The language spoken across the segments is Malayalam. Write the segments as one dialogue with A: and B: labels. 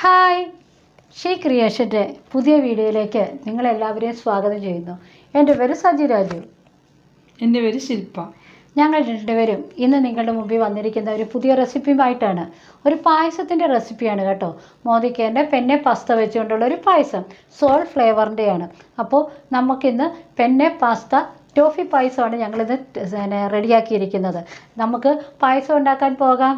A: ഹായ്, ഷീ ക്രിയേഷൻ്റെ പുതിയ വീഡിയോയിലേക്ക് നിങ്ങളെല്ലാവരെയും സ്വാഗതം ചെയ്യുന്നു. എൻ്റെ പേര് സജി രാജു.
B: എൻ്റെ പേര് ശില്പ.
A: ഞങ്ങൾ രണ്ടുപേരും ഇന്ന് നിങ്ങളുടെ മുമ്പിൽ വന്നിരിക്കുന്ന ഒരു പുതിയ റെസിപ്പിയുമായിട്ടാണ്. ഒരു പായസത്തിൻ്റെ റെസിപ്പിയാണ് കേട്ടോ. മോദിക്കേൻ്റെ പെന്നെ പാസ്ത വെച്ചുകൊണ്ടുള്ള ഒരു പായസം, സോൾ ഫ്ലേവറിൻ്റെയാണ്. അപ്പോൾ നമുക്കിന്ന് പെന്നെ പാസ്ത ടോഫി പായസമാണ് ഞങ്ങളിത് റെഡിയാക്കിയിരിക്കുന്നത്. നമുക്ക് പായസം ഉണ്ടാക്കാൻ പോകാം.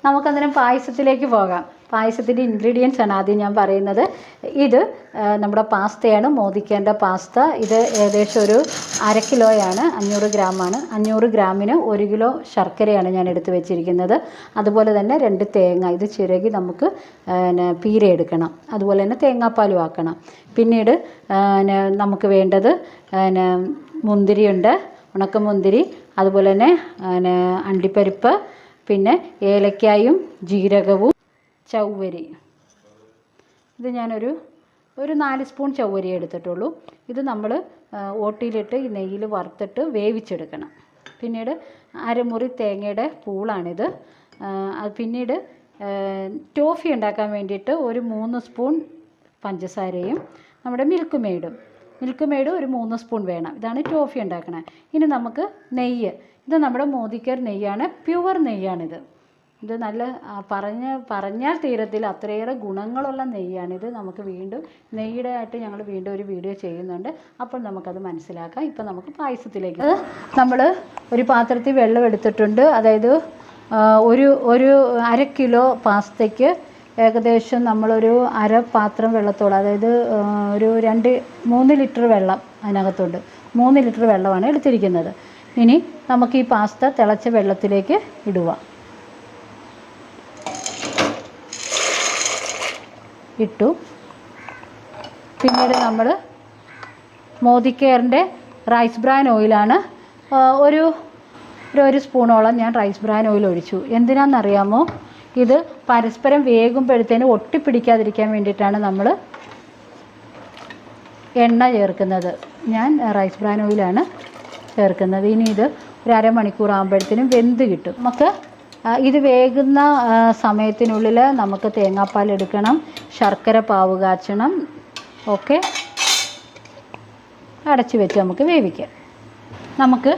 A: നമുക്കന്നേരം പായസത്തിലേക്ക് പോകാം. പായസത്തിൻ്റെ ഇൻഗ്രീഡിയൻസ് ആണ് ആദ്യം ഞാൻ പറയുന്നത്. ഇത് നമ്മുടെ പാസ്തയാണ്, മോദിക്കേൻ്റെ പാസ്ത. ഇത് ഏകദേശം ഒരു 1/2 കിലോയാണ്, 500 ഗ്രാമാണ്. 500 ഗ്രാമിന് 1 കിലോ ശർക്കരയാണ് ഞാൻ എടുത്ത് വെച്ചിരിക്കുന്നത്. അതുപോലെ തന്നെ 2 തേങ്ങ, ഇത് ചിരകി നമുക്ക് പീര എടുക്കണം. അതുപോലെ തന്നെ തേങ്ങാപ്പാലും ആക്കണം. പിന്നീട് നമുക്ക് വേണ്ടത് മുന്തിരിയുണ്ട്, ഉണക്കമുന്തിരി. അതുപോലെ തന്നെ അണ്ടിപ്പരിപ്പ്, പിന്നെ ഏലക്കായും ജീരകവും, ചവ്വരി. ഇത് ഞാനൊരു 4 സ്പൂൺ ചവ്വരി എടുത്തിട്ടുള്ളൂ. ഇത് നമ്മൾ ഓട്ടിയിലിട്ട് ഈ നെയ്യിൽ വറുത്തിട്ട് വേവിച്ചെടുക്കണം. പിന്നീട് അരമുറി തേങ്ങയുടെ പൂളാണിത്. പിന്നീട് ടോഫി ഉണ്ടാക്കാൻ വേണ്ടിയിട്ട് ഒരു 3 സ്പൂൺ പഞ്ചസാരയും നമ്മുടെ മിൽക്ക് മെയ്ഡ് ഒരു 3 സ്പൂൺ വേണം. ഇതാണ് ടോഫി ഉണ്ടാക്കണത്. ഇനി നമുക്ക് നെയ്യ്. ഇത് നമ്മുടെ മോദിക്കർ നെയ്യാണ്, പ്യുവർ നെയ്യാണിത്. ഇത് നല്ല പറഞ്ഞാൽ തീരത്തില്ല, അത്രയേറെ ഗുണങ്ങളുള്ള നെയ്യാണിത്. നമുക്ക് വീണ്ടും നെയ്യുടെ ആയിട്ട് ഞങ്ങൾ വീണ്ടും ഒരു വീഡിയോ ചെയ്യുന്നുണ്ട്, അപ്പോൾ നമുക്കത് മനസ്സിലാക്കാം. ഇപ്പം നമുക്ക് പായസത്തിലേക്ക്. നമ്മൾ ഒരു പാത്രത്തിൽ വെള്ളം എടുത്തിട്ടുണ്ട്. അതായത് ഒരു 1/2 കിലോ പാസ്തയ്ക്ക് ഏകദേശം നമ്മളൊരു 1/2 പാത്രം വെള്ളത്തോളം, അതായത് ഒരു 3 ലിറ്റർ വെള്ളം അതിനകത്തുണ്ട്. 3 ലിറ്റർ വെള്ളമാണ് എടുത്തിരിക്കുന്നത്. ഇനി നമുക്ക് ഈ പാസ്ത തിളച്ച വെള്ളത്തിലേക്ക് ഇടുക. ഇട്ടു. പിന്നീട് നമ്മൾ മോദിക്കെയറിൻ്റെ റൈസ് ബ്രാൻ ഓയിലാണ് ഒരു സ്പൂണോളം ഞാൻ റൈസ് ബ്രാൻ ഓയിൽ ഒഴിച്ചു. എന്തിനാണെന്നറിയാമോ? ഇത് പരസ്പരം വേകുമ്പോഴത്തേന് ഒട്ടിപ്പിടിക്കാതിരിക്കാൻ വേണ്ടിയിട്ടാണ് നമ്മൾ എണ്ണ ചേർക്കുന്നത്. ഞാൻ റൈസ് ബ്രാൻ ഓയിലാണ് ചേർക്കുന്നത്. ഇനി ഇത് ഒരു 1/2 മണിക്കൂർ ആകുമ്പോഴത്തേനും വെന്ത് കിട്ടും. നമുക്ക് ഇത് വേകുന്ന സമയത്തിനുള്ളിൽ നമുക്ക് തേങ്ങാപ്പാൽ എടുക്കണം, ശർക്കര പാവ് കാച്ചണം. ഓക്കെ, അടച്ചു വെച്ച് നമുക്ക് വേവിക്കാം. നമുക്ക്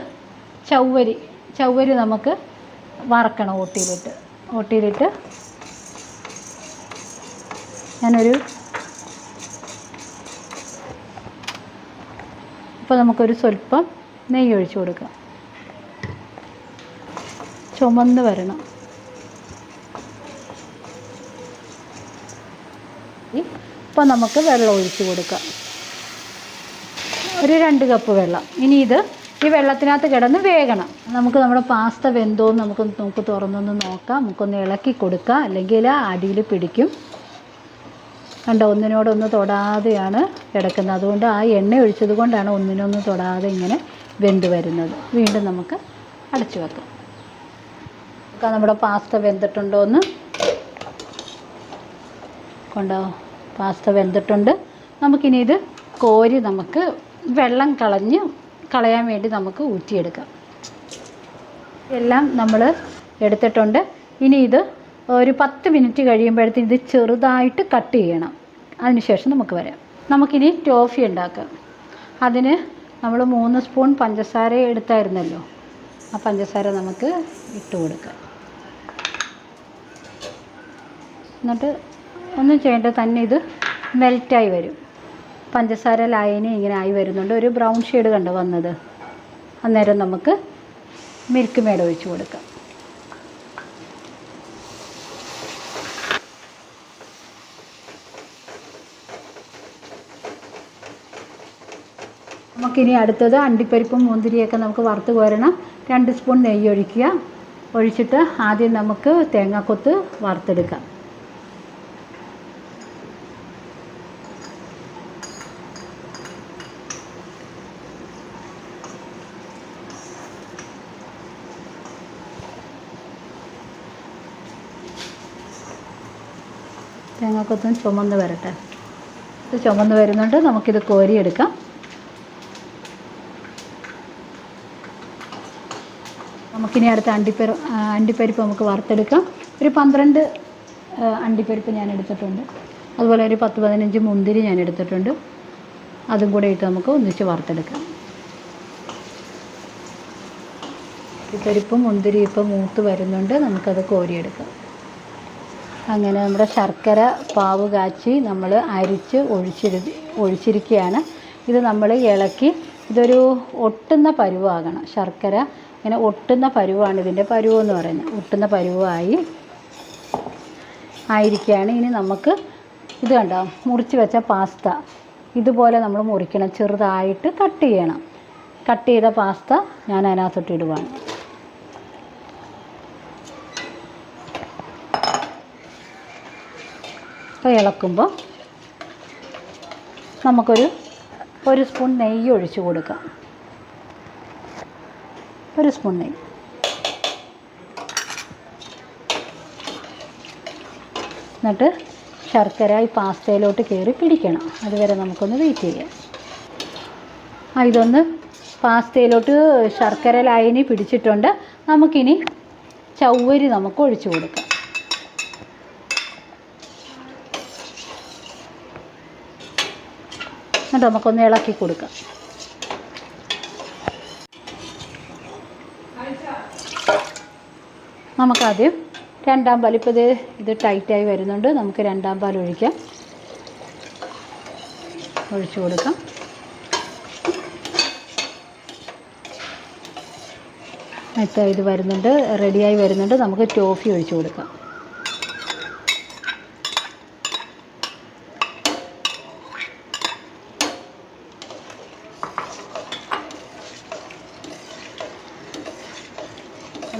A: ചവ്വരി നമുക്ക് വറക്കണം. ഓട്ടിയിലിട്ട് ഇപ്പോൾ നമുക്കൊരു സ്വല്പം നെയ്യ് ഒഴിച്ചു കൊടുക്കാം. ചുമന്ന് വരണം. ഇപ്പോൾ നമുക്ക് വെള്ളം ഒഴിച്ച് കൊടുക്കാം, ഒരു 2 കപ്പ് വെള്ളം. ഇനി ഈ വെള്ളത്തിനകത്ത് കിടന്ന് വേകണം. നമ്മുടെ പാസ്ത വെന്തോന്ന് നമുക്ക് തുറന്നൊന്ന് നോക്കാം. നമുക്കൊന്ന് ഇളക്കി കൊടുക്കാം, അല്ലെങ്കിൽ അടിയിൽ പിടിക്കും. കണ്ടോ, ഒന്നിനോടൊന്ന് തൊടാതെയാണ് കിടക്കുന്നത്. അതുകൊണ്ട് ആ എണ്ണ ഒഴിച്ചത് കൊണ്ടാണ് ഒന്നിനൊന്ന് തൊടാതെ ഇങ്ങനെ വെന്ത് വരുന്നത്. വീണ്ടും നമുക്ക് അടച്ചു വെക്കാം. നമ്മുടെ പാസ്ത വെന്തിട്ടുണ്ടോ എന്ന് കണ്ടോ, പാസ്ത വെന്തിട്ടുണ്ട്. നമുക്കിനി ഇത് കോരി നമുക്ക് വെള്ളം കളയാൻ വേണ്ടി നമുക്ക് ഊറ്റിയെടുക്കാം. എല്ലാം നമ്മൾ എടുത്തിട്ടുണ്ട്. ഇനി ഇത് ഒരു 10 മിനിറ്റ് കഴിയുമ്പോഴത്തേന് ഇത് ചെറുതായിട്ട് കട്ട് ചെയ്യണം. അതിനുശേഷം നമുക്ക് വരാം. നമുക്കിനി ടോഫി ഉണ്ടാക്കാം. അതിന് നമ്മൾ 3 സ്പൂൺ പഞ്ചസാര എടുത്തായിരുന്നല്ലോ, ആ പഞ്ചസാര നമുക്ക് ഇട്ട് കൊടുക്കാം. എന്നിട്ട് ഒന്നും ചെയ്യേണ്ട, തന്നെ ഇത് മെൽറ്റായി വരും. പഞ്ചസാര ലായനി ഇങ്ങനെ ആയി വരുന്നുണ്ട്. ഒരു ബ്രൗൺ ഷെയ്ഡ് കണ്ടോ വന്നത്. അന്നേരം നമുക്ക് മിൽക്ക് മെയ്ഡ് ഒഴിച്ച് കൊടുക്കാം. നമുക്കിനി അടുത്തത് അണ്ടിപ്പരിപ്പും മുന്തിരിയൊക്കെ നമുക്ക് വറുത്ത് കോരണം. 2 സ്പൂൺ നെയ്യ് ഒഴിച്ചിട്ട് ആദ്യം നമുക്ക് തേങ്ങാക്കൊത്ത് വറുത്തെടുക്കാം. തേങ്ങാക്കൊത്തും ചുമന്ന് വരട്ടെ. ഇത് ചുമന്ന് വരുന്നുണ്ട്. നമുക്കിത് കോരിയെടുക്കാം. നമുക്കിനി അടുത്ത അണ്ടിപ്പരിപ്പ് നമുക്ക് വറുത്തെടുക്കാം. ഒരു 12 അണ്ടിപ്പരിപ്പ് ഞാൻ എടുത്തിട്ടുണ്ട്. അതുപോലെ ഒരു 10-15 മുന്തിരി ഞാൻ എടുത്തിട്ടുണ്ട്. അതും കൂടെ ഇട്ട് നമുക്ക് ഒന്നിച്ച് വറുത്തെടുക്കാം. അണ്ടിപ്പരിപ്പും മുന്തിരി ഇപ്പം മൂത്ത് വരുന്നുണ്ട്. നമുക്കത് കോരിയെടുക്കാം. അങ്ങനെ നമ്മുടെ ശർക്കര പാവ് കാച്ചി നമ്മൾ അരിച്ച് ഒഴിച്ചിരിക്കുകയാണ്. ഇത് നമ്മൾ ഇളക്കി ഇതൊരു ഒട്ടുന്ന പരുവാകണം. ശർക്കര ഇങ്ങനെ ഒട്ടുന്ന പരുവാണ് ഇതിൻ്റെ പരുവെന്ന് പറയുന്നത്. ഒട്ടുന്ന പരുവായി ആയിരിക്കുകയാണ്. ഇനി നമുക്ക് ഇത് കണ്ടോ, മുറിച്ച് വെച്ച പാസ്ത ഇതുപോലെ നമ്മൾ മുറിക്കണം. ചെറുതായിട്ട് കട്ട് ചെയ്യണം. കട്ട് ചെയ്ത പാസ്ത ഞാൻ അതിനകത്തോട്ട് ഇടുവാണ്. അപ്പോൾ ഇളക്കുമ്പോൾ നമുക്കൊരു സ്പൂൺ നെയ്യ് ഒഴിച്ച് കൊടുക്കാം. ഒരു സ്പൂൺ നെയ്യ്. എന്നിട്ട് ശർക്കര ഈ പാസ്തയിലോട്ട് കയറി പിടിക്കണം. അതുവരെ നമുക്കൊന്ന് വെയിറ്റ് ചെയ്യാം. ഇതൊന്ന് പാസ്തയിലോട്ട് ശർക്കര ലായനി പിടിച്ചിട്ടുണ്ട്. നമുക്കിനി ചവ്വരി നമുക്ക് ഒഴിച്ചു കൊടുക്കാം. എന്നിട്ട് നമുക്കൊന്ന് ഇളക്കി കൊടുക്കാം. നമുക്കാദ്യം രണ്ടാം പാൽ, ഇപ്പോൾ ഇത് ടൈറ്റായി വരുന്നുണ്ട്. നമുക്ക് രണ്ടാം പാൽ ഒഴിക്കാം. ഒഴിച്ചു കൊടുക്കാം. ഇത് വരുന്നുണ്ട്, റെഡിയായി വരുന്നുണ്ട്. നമുക്ക് ടോഫി ഒഴിച്ചു കൊടുക്കാം.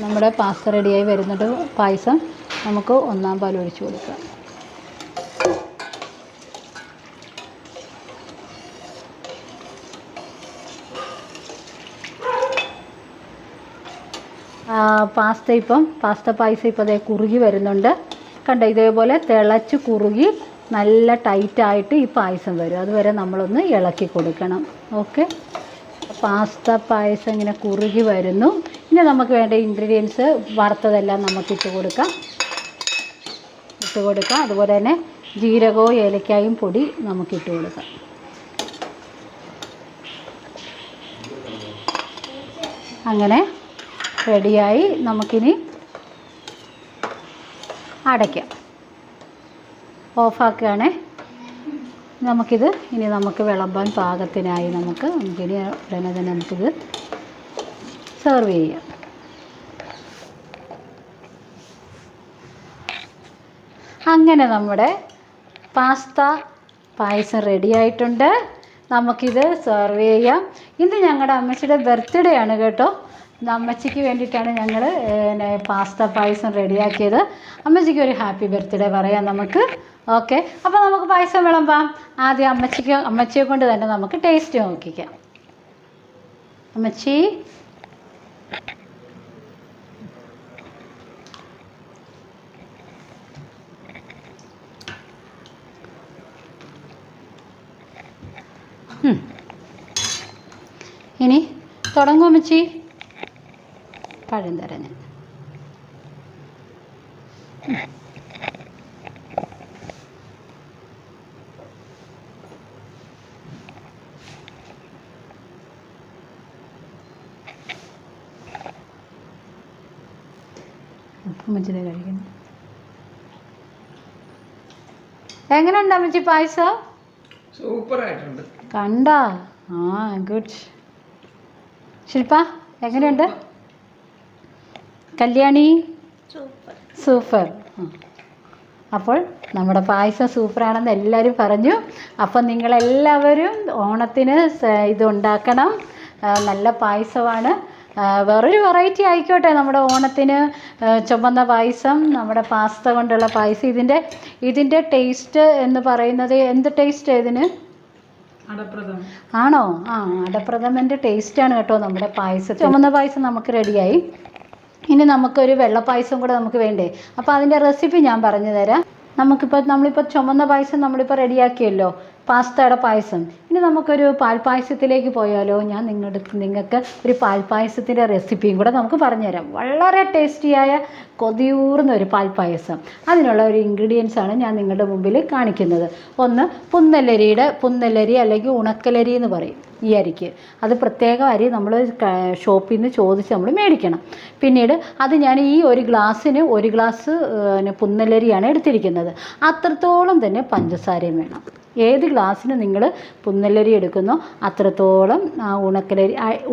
A: നമ്മുടെ പാസ്ത റെഡിയായി വരുന്നുണ്ട്. പായസം നമുക്ക് ഒന്നാം പാൽ ഒഴിച്ചു കൊടുക്കാം. പാസ്ത പായസം ഇപ്പോൾ കുറുകി വരുന്നുണ്ട്. കണ്ടോ, ഇതേപോലെ തിളച്ച് കുറുകി നല്ല ടൈറ്റായിട്ട് ഈ പായസം വരും. അതുവരെ നമ്മളൊന്ന് ഇളക്കി കൊടുക്കണം. ഓക്കെ, പാസ്ത പായസം ഇങ്ങനെ കുറുകി വരുന്നു. ഇനി നമുക്ക് വേണ്ട ഇൻഗ്രീഡിയൻസ് വറുത്തതെല്ലാം നമുക്ക് ഇട്ട് കൊടുക്കാം. അതുപോലെ തന്നെ ജീരകവും ഏലക്കായും പൊടി നമുക്കിട്ട് കൊടുക്കാം. അങ്ങനെ റെഡിയായി. നമുക്കിനി അടയ്ക്കാം. ഓഫാക്കുകയാണേ. നമുക്ക് വിളമ്പാൻ പാകത്തിനായി നമുക്കിനി ഉടനെ തന്നെ നമുക്കിത് സെർവ് ചെയ്യാം. അങ്ങനെ നമ്മുടെ പാസ്ത പായസം റെഡി ആയിട്ടുണ്ട്. നമുക്കിത് സെർവ് ചെയ്യാം. ഇന്ന് ഞങ്ങളുടെ അമ്മച്ചിയുടെ ബർത്ത്ഡേ ആണ് കേട്ടോ. അമ്മച്ചിക്ക് വേണ്ടിയിട്ടാണ് ഞങ്ങൾ പാസ്ത പായസം റെഡിയാക്കിയത്. അമ്മച്ചിക്ക് ഒരു ഹാപ്പി ബർത്ത്ഡേ പറയാം നമുക്ക്. ഓക്കെ, അപ്പോൾ നമുക്ക് പായസം വിളമ്പാം. ആദ്യം അമ്മച്ചിയെ കൊണ്ട് തന്നെ നമുക്ക് ടേസ്റ്റ് നോക്കിക്കാം. അമ്മച്ചി, ഇനി തുടങ്ങും അമ്മച്ചി. പഴം തരാം ഞാൻ. അമ്മച്ചിനെ കഴിക്കണം. എങ്ങനെയുണ്ട് അമ്മച്ചി പായസം?
B: സൂപ്പറായിട്ടുണ്ട്.
A: കണ്ടാ? ഗുഡ്. ശില്പ എങ്ങനെയുണ്ട്? കല്യാണി സൂപ്പർ. അപ്പോൾ നമ്മുടെ പായസം സൂപ്പറാണെന്ന് എല്ലാവരും പറഞ്ഞു. അപ്പം നിങ്ങളെല്ലാവരും ഓണത്തിന് ഇതുണ്ടാക്കണം. നല്ല പായസമാണ്. വേറൊരു വെറൈറ്റി ആയിക്കോട്ടെ നമ്മുടെ ഓണത്തിന്. ചുവന്ന പായസം, നമ്മുടെ പാസ്ത കൊണ്ടുള്ള പായസം. ഇതിൻ്റെ ടേസ്റ്റ് എന്ന് പറയുന്നത് എന്ത് ടേസ്റ്റ് ഇതിന്? ആണോ? അടപ്രഥമൻ്റെ ടേസ്റ്റാണ് കേട്ടോ നമ്മുടെ പായസം. ചുവന്ന പായസം നമുക്ക് റെഡിയായി. ഇനി നമുക്കൊരു വെള്ളപ്പായസം കൂടെ നമുക്ക് വേണ്ടേ? അപ്പോൾ അതിൻ്റെ റെസിപ്പി ഞാൻ പറഞ്ഞു തരാം. നമ്മളിപ്പോൾ ചുമന്ന പായസം നമ്മളിപ്പോൾ റെഡിയാക്കിയല്ലോ, പാസ്തയുടെ പായസം. ഇനി നമുക്കൊരു പാൽപ്പായസത്തിലേക്ക് പോയാലോ? ഞാൻ നിങ്ങൾക്ക് ഒരു പാൽപ്പായസത്തിൻ്റെ റെസിപ്പിയും കൂടെ നമുക്ക് പറഞ്ഞുതരാം. വളരെ ടേസ്റ്റിയായ കൊതിയൂർന്ന ഒരു പാൽപ്പായസം. അതിനുള്ള ഒരു ഇൻഗ്രീഡിയൻസാണ് ഞാൻ നിങ്ങളുടെ മുമ്പിൽ കാണിക്കുന്നത്. ഒന്ന് പുന്നല്ലരി അല്ലെങ്കിൽ ഉണക്കലരി എന്ന് പറയും ഈ അരിക്ക്. അത് പ്രത്യേക അരി നമ്മൾ ഷോപ്പിൽ നിന്ന് ചോദിച്ച് നമ്മൾ മേടിക്കണം. പിന്നീട് അത് ഞാൻ ഈ ഒരു ഗ്ലാസ്സിന് 1 ഗ്ലാസ് പുന്നല്ലരിയാണ് എടുത്തിരിക്കുന്നത്. അത്രത്തോളം തന്നെ പഞ്ചസാരയും വേണം. ഏത് ഗ്ലാസ്സിന് നിങ്ങൾ പുന്നല്ലരി എടുക്കുന്നോ അത്രത്തോളം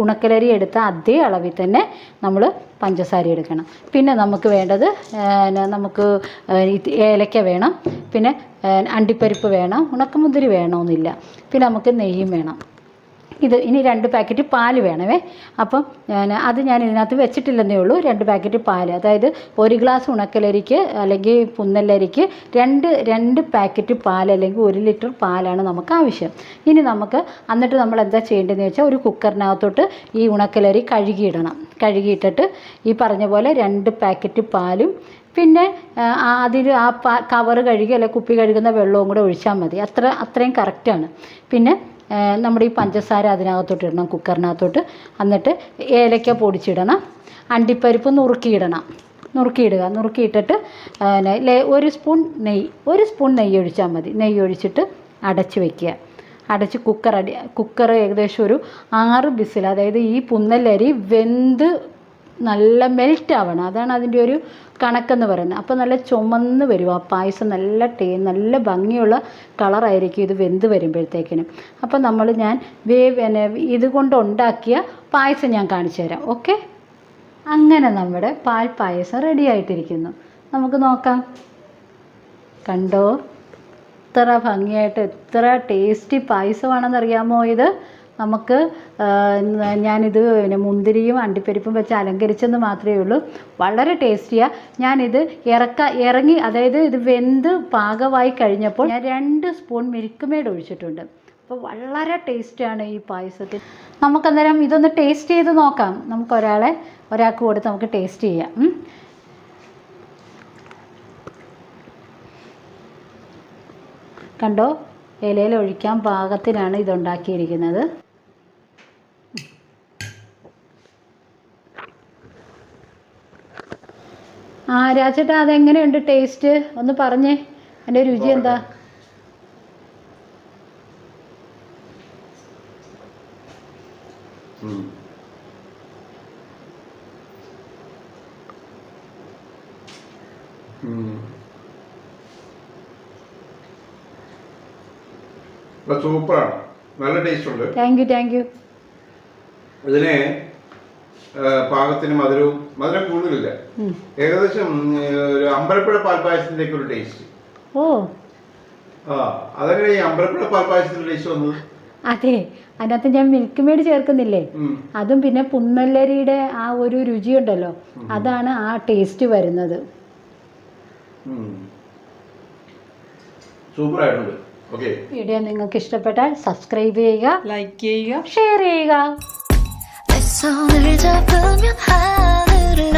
A: ഉണക്കലരി എടുത്ത അതേ അളവിൽ തന്നെ നമ്മൾ പഞ്ചസാര എടുക്കണം. പിന്നെ നമുക്ക് വേണ്ടത് നമുക്ക് ഏലക്ക വേണം, പിന്നെ അണ്ടിപ്പരിപ്പ് വേണം, ഉണക്കമുന്തിരി വേണമെന്നില്ല, പിന്നെ നമുക്ക് നെയ്യും വേണം. ഇനി 2 പാക്കറ്റ് പാൽ വേണമേ. അപ്പം അത് ഞാൻ ഇതിനകത്ത് വെച്ചിട്ടില്ലെന്നേ ഉള്ളൂ. 2 പാക്കറ്റ് പാൽ, അതായത് 1 ഗ്ലാസ് ഉണക്കലരിക്ക് അല്ലെങ്കിൽ പുന്നല്ലരിക്ക് 2 പാക്കറ്റ് പാൽ അല്ലെങ്കിൽ 1 ലിറ്റർ പാലാണ് നമുക്ക് ആവശ്യം. ഇനി എന്നിട്ട് നമ്മൾ എന്താ ചെയ്യേണ്ടതെന്ന് വെച്ചാൽ ഒരു കുക്കറിനകത്തോട്ട് ഈ ഉണക്കലരി കഴുകിയിട്ടിട്ട് ഈ പറഞ്ഞ പോലെ 2 പാക്കറ്റ് പാലും പിന്നെ അതിൽ കവറ് കഴുകി അല്ലെങ്കിൽ കുപ്പി കഴുകുന്ന വെള്ളവും കൂടെ ഒഴിച്ചാൽ മതി. അത്രയും കറക്റ്റാണ്. പിന്നെ നമ്മുടെ ഈ പഞ്ചസാര അതിനകത്തോട്ട് ഇടണം, കുക്കറിനകത്തോട്ട്. എന്നിട്ട് ഏലക്ക പൊടിച്ചിടണം, അണ്ടിപ്പരിപ്പ് നുറുക്കിയിട്ടിട്ട് 1 സ്പൂൺ നെയ്യ് ഒഴിച്ചാൽ മതി. നെയ്യ് ഒഴിച്ചിട്ട് അടച്ച് വയ്ക്കുക. അടച്ച് കുക്കർ ഏകദേശം ഒരു 6 വിസിൽ, അതായത് ഈ പുന്നല്ലരി വെന്ത് നല്ല മെൽറ്റ് ആവണം. അതാണ് അതിൻ്റെ ഒരു കണക്കെന്ന് പറയുന്നത്. അപ്പോൾ നല്ല ചുമന്ന് വരും ആ പായസം. നല്ല ഭംഗിയുള്ള കളറായിരിക്കും ഇത് വെന്ത് വരുമ്പോഴത്തേക്കിനും. അപ്പോൾ ഞാൻ ഇതുകൊണ്ട് ഉണ്ടാക്കിയ പായസം ഞാൻ കാണിച്ചു തരാം. ഓക്കെ, അങ്ങനെ നമ്മുടെ പാൽ പായസം റെഡി ആയിട്ടിരിക്കുന്നു. നമുക്ക് നോക്കാം. കണ്ടോ, എത്ര ഭംഗിയായിട്ട് എത്ര ടേസ്റ്റി പായസമാണെന്നറിയാമോ ഇത്. ഞാനിത് മുന്തിരിയും അണ്ടിപ്പരിപ്പും വെച്ച് അലങ്കരിച്ചെന്ന് മാത്രമേ ഉള്ളൂ. വളരെ ടേസ്റ്റിയാണ്. ഞാനിത് ഇറങ്ങി, അതായത് ഇത് വെന്ത് പാകമായി കഴിഞ്ഞപ്പോൾ ഞാൻ 2 സ്പൂൺ മിൽക്ക് മെയ്ഡ് ഒഴിച്ചിട്ടുണ്ട്. അപ്പോൾ വളരെ ടേസ്റ്റിയാണ് ഈ പായസത്തിൽ. നമുക്കന്നേരം ഇതൊന്ന് ടേസ്റ്റ് ചെയ്ത് നോക്കാം. ഒരാൾക്ക് കൊടുത്ത് നമുക്ക് ടേസ്റ്റ് ചെയ്യാം. കണ്ടോ, ഇലയിൽ ഒഴിക്കാൻ പാകത്തിനാണ് ഇതുണ്ടാക്കിയിരിക്കുന്നത്. രാജേട്ടാ, അതെങ്ങനെയുണ്ട് ടേസ്റ്റ്? ഒന്ന് പറഞ്ഞേ, എൻ്റെ രുചി എന്താ?
B: സൂപ്പറാണ്, നല്ല ടേസ്റ്റ് ഉണ്ട്.
A: Thank you.
B: ഇതിന് പാകത്തിന് മധുരം കൂടുതലില്ല. ഏകദേശം ഒരു അമ്പലപ്പുഴ പാൽപ്പായസത്തിന്റെ ഒരു ടേസ്റ്റ്. അതെങ്ങനെ ഈ അമ്പലപ്പുഴ പാൽപ്പായസത്തിന്റെ ടേസ്റ്റ് വന്നത്?
A: അതെ, അതിനകത്ത് ഞാൻ മിൽക്ക് മെയ്ഡ് ചേർക്കുന്നില്ലേ, അതും പിന്നെ പുന്നല്ലരിയുടെ ആ ഒരു രുചിയുണ്ടല്ലോ, അതാണ് ആ ടേസ്റ്റ് വരുന്നത്.
B: സൂപ്പർ ആയിട്ടുണ്ട്.
A: വീഡിയോ നിങ്ങൾക്ക് ഇഷ്ടപ്പെട്ടാൽ സബ്സ്ക്രൈബ് ചെയ്യുക,
C: ലൈക്ക് ചെയ്യുക,
A: ഷെയർ ചെയ്യുക.
D: 손을 잡으면 하늘을